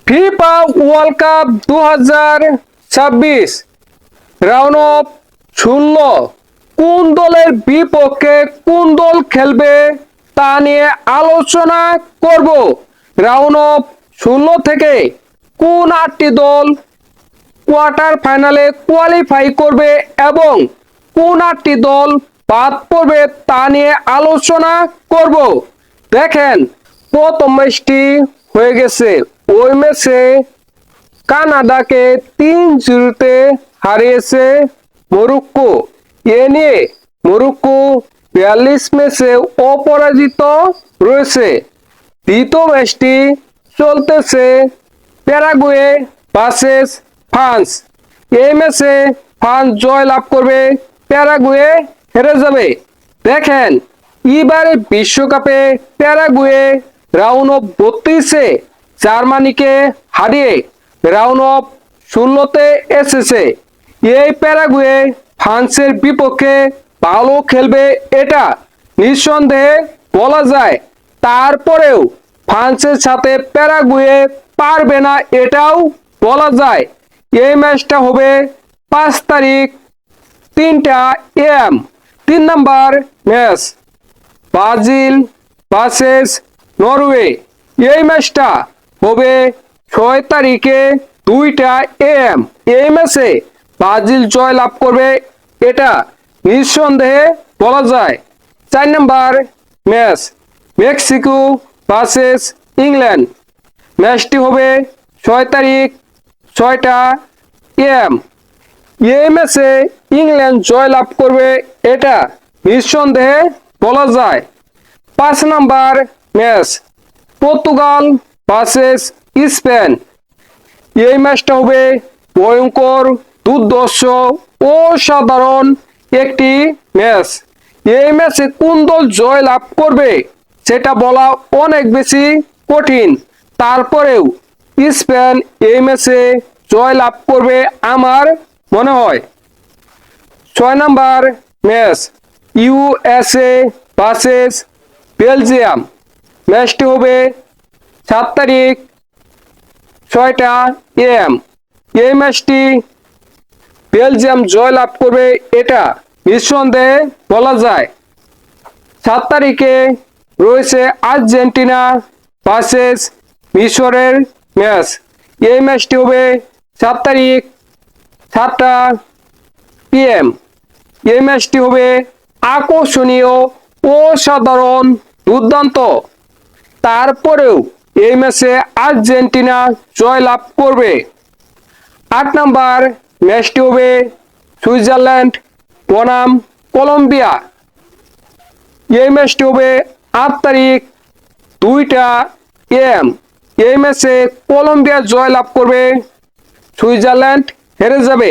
FIFA world cup 2026 round of 16 কোন দলের বিপক্ষে কোন দল খেলবে তা নিয়ে আলোচনা করব। রাউন্ড অফ 16 থেকে কোন 8টি দল কোয়ার্টার ফাইনালে কোয়ালিফাই করবে এবং কোন 8টি দল বাদ পড়বে তা নিয়ে আলোচনা করব। দেখেন, প্রথম ম্যাচটি হয়ে গেছে। ওই ম্যাচে কানাডাকে 3-0 হারিয়েছে মরক্কো। এ নিয়ে মরক্কো 42 ম্যাচে অপরাজিত রয়েছে। দ্বিতীয় ম্যাচটি চলতেছে প্যারাগুয়ে ভার্সেস ফ্রান্স। এই ম্যাচে ফ্রান্স জয় লাভ করবে, প্যারাগুয়ে হেরে যাবে। দেখেন, এবারে বিশ্বকাপে প্যারাগুয়ে রাউন্ড অফ 32-এ জার্মানিকে হারিয়ে রাউন্ড অফ 16-তে এসেছে। এই প্যারাগুয়ে ফ্রান্সের বিপক্ষে ভালো খেলবে এটা নিঃসন্দেহে বলা যায়। তারপরেও ফ্রান্সের সাথে প্যারাগুয়ে পারবে না এটাও বলা যায়। এই ম্যাচটা হবে 5 তারিখ 3টা AM। 3 number match Brazil versus Norway. এই ম্যাচটা হবে 6 তারিখে 2টা AM। এই ম্যাচে ব্রাজিল জয় লাভ করবে এটা নিঃসন্দেহে বলা যায়। 4 number match Mexico versus England. ম্যাচটি হবে 6 তারিখ 6টা AM। এই ম্যাচে ইংল্যান্ড জয় লাভ করবে এটা নিঃসন্দেহে বলা যায়। 5 number match Portugal versus Spain. এই ম্যাচটা হবে ভয়ঙ্কর, দুর্ধর্ষ, অসাধারণ একটি ম্যাচ। এই ম্যাচে কোন দল জয় লাভ করবে সেটা বলা অনেক বেশি কঠিন। তারপরেও স্পেন এই ম্যাচে জয় লাভ করবে আমার মনে হয়। 6 number match USA versus Belgium. ম্যাচটি হবে 7 তারিখ 6টা AM। এই ম্যাচটি বেলজিয়াম জয় লাভ করবে এটা নিঃসন্দেহে বলা যায়। 7 তারিখে রয়েছে আর্জেন্টিনা ভার্সেস মিশরের ম্যাচ। এই ম্যাচটি হবে 7 তারিখ 7টা PM। এই ম্যাচটি হবে আকর্ষণীয়, অসাধারণ, দুর্দান্ত। তারপরেও এই ম্যাচে আর্জেন্টিনা জয় লাভ করবে। 8 নাম্বার ম্যাচটি হবে সুইজারল্যান্ড বনাম কলম্বিয়া। এই ম্যাচটি হবে 8 তারিখ 2টা AM। এই ম্যাচে কলম্বিয়া জয় লাভ করবে, সুইজারল্যান্ড হেরে যাবে।